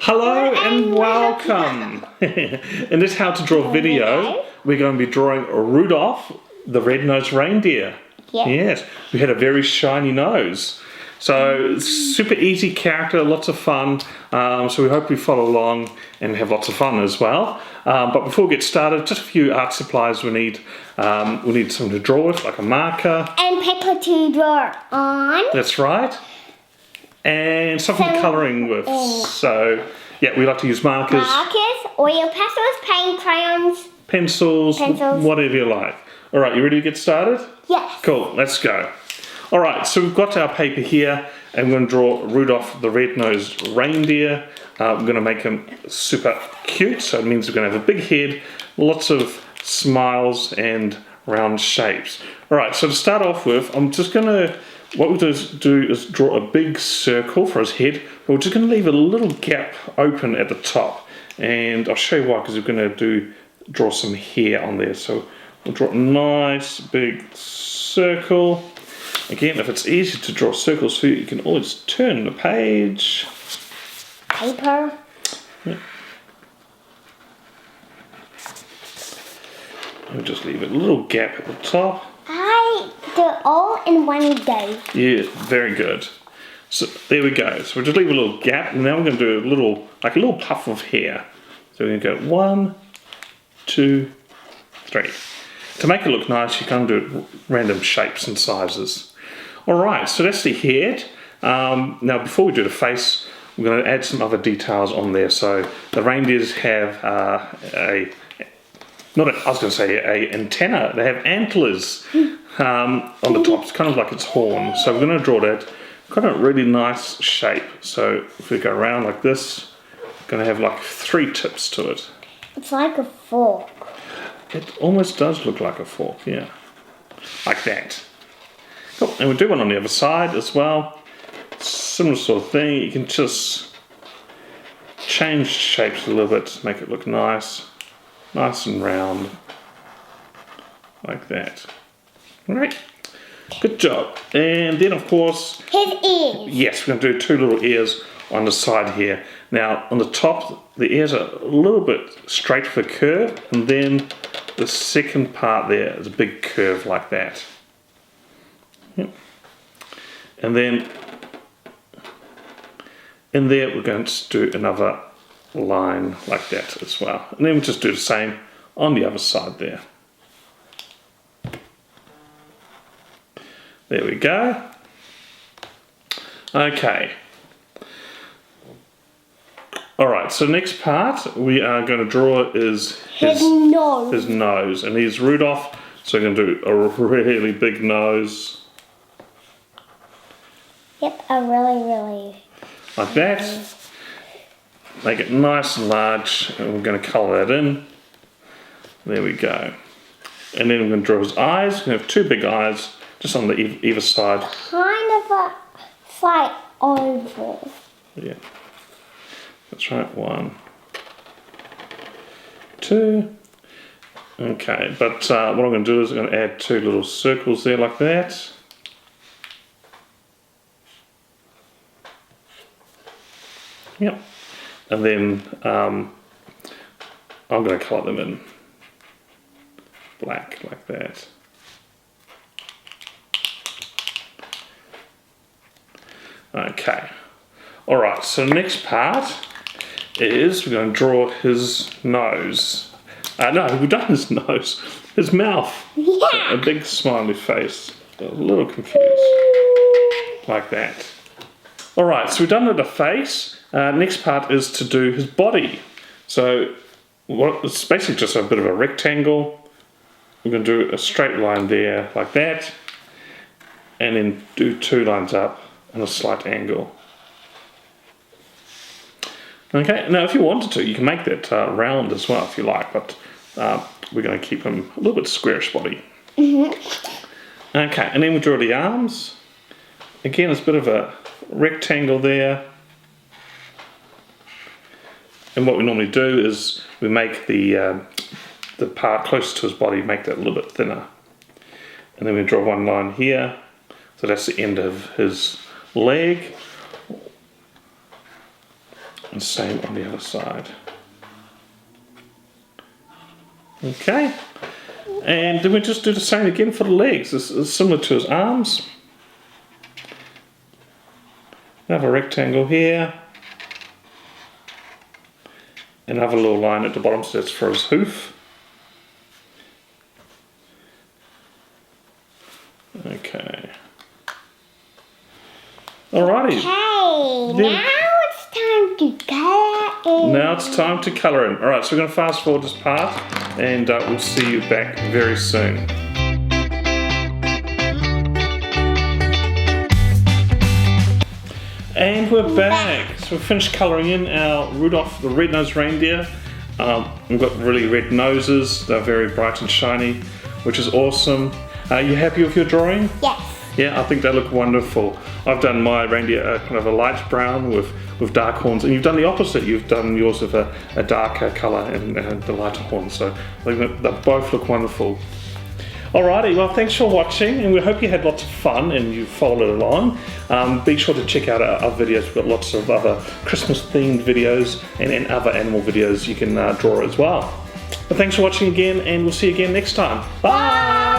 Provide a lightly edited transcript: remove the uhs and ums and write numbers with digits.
Hello and welcome! In this how to draw video, we're going to be drawing Rudolph, the red-nosed reindeer. Yes, we had a very shiny nose. So, super easy character, lots of fun. So we hope you follow along and have lots of fun as well. But before we get started, just a few art supplies we need. We need something to draw with, like a marker. And paper to draw on. That's right. And something colouring with. So, yeah, we like to use markers. Oil pastels, paint, crayons. Pencils, whatever you like. All right, you ready to get started? Yes. Cool, let's go. All right, so we've got our paper here, and we're going to draw Rudolph, the red-nosed reindeer. We're going to make him super cute, so it means we're going to have a big head, lots of smiles and round shapes. All right, so to start off with, I'm just going to, what we'll do is draw a big circle for his head, but we're just going to leave a little gap open at the top. And I'll show you why, because we're going to draw some hair on there. So we'll draw a nice big circle. Again, if it's easy to draw circles for you, you can always turn the page. Paper. Yeah. We'll just leave a little gap at the top. I do it all in one go. Yeah, very good. So there we go. So we'll just leave a little gap, and now we're going to do a little puff of hair. So we're going to go 1, 2, 3. To make it look nice, you can do random shapes and sizes. Alright, so that's the head. Now before we do the face, we're going to add some other details on there. So the reindeers have an antenna. They have antlers on the top. It's kind of like its horn. So we're going to draw that kind of really nice shape. So if we go around like this, we're going to have like 3 tips to it. It's like a fork. It almost does look like a fork, yeah. Like that. Cool. And we'll do one on the other side as well. Similar sort of thing. You can just change shapes a little bit to make it look nice. Nice and round. Like that. Alright. Good job. And then of course... His ears. Yes, we're going to do 2 little ears on the side here. Now on the top, the ears are a little bit straight for curve. And then the second part there is a big curve like that. Yep. And then in there we're going to do another line like that as well. And then we'll just do the same on the other side there. There we go. Okay. Alright, so next part we are going to draw is his nose. And he's Rudolph, so we're going to do a really big nose. Yep, a really... Like that. Make it nice and large, and we're going to colour that in. There we go. And then we're going to draw his eyes. We're going to have 2 big eyes, just on the either side. Kind of a slight oval. Yeah. That's right, 1, 2. Okay, but what I'm going to do is I'm going to add 2 little circles there like that. Yep. And then I'm going to colour them in black like that. Okay. Alright, so the next part is we're going to draw his nose. No, we've done his nose. His mouth. Yeah. A big smiley face. A little confused. Like that. Alright, so we've done the face. Next part is to do his body. So it's basically just a bit of a rectangle. We're going to do a straight line there like that. And then do 2 lines up and a slight angle. Okay, now if you wanted to, you can make that round as well if you like, but we're going to keep him a little bit squarish body. Okay, and then we draw the arms. Again, it's a bit of a rectangle there. And what we normally do is we make the part closest to his body, make that a little bit thinner. And then we draw 1 line here. So that's the end of his leg. And same on the other side. Okay. And then we just do the same again for the legs. This is similar to his arms. Another rectangle here. Another little line at the bottom, so that's for his hoof. Okay. Alrighty. Okay, Then- now it's time to color in. Now it's time to colour in. Alright, so we're going to fast forward this part and we'll see you back very soon. And we're back. So we've finished colouring in our Rudolph the red-nosed reindeer. We've got really red noses. They're very bright and shiny, which is awesome. Are you happy with your drawing? Yes. Yeah, I think they look wonderful. I've done my reindeer kind of a light brown with dark horns, and you've done the opposite. You've done yours with a darker colour and the lighter horns. So I think they both look wonderful. Alrighty, well thanks for watching, and we hope you had lots of fun and you followed along. Be sure to check out our videos. We've got lots of other Christmas themed videos and other animal videos you can draw as well. But thanks for watching again, and we'll see you again next time. Bye!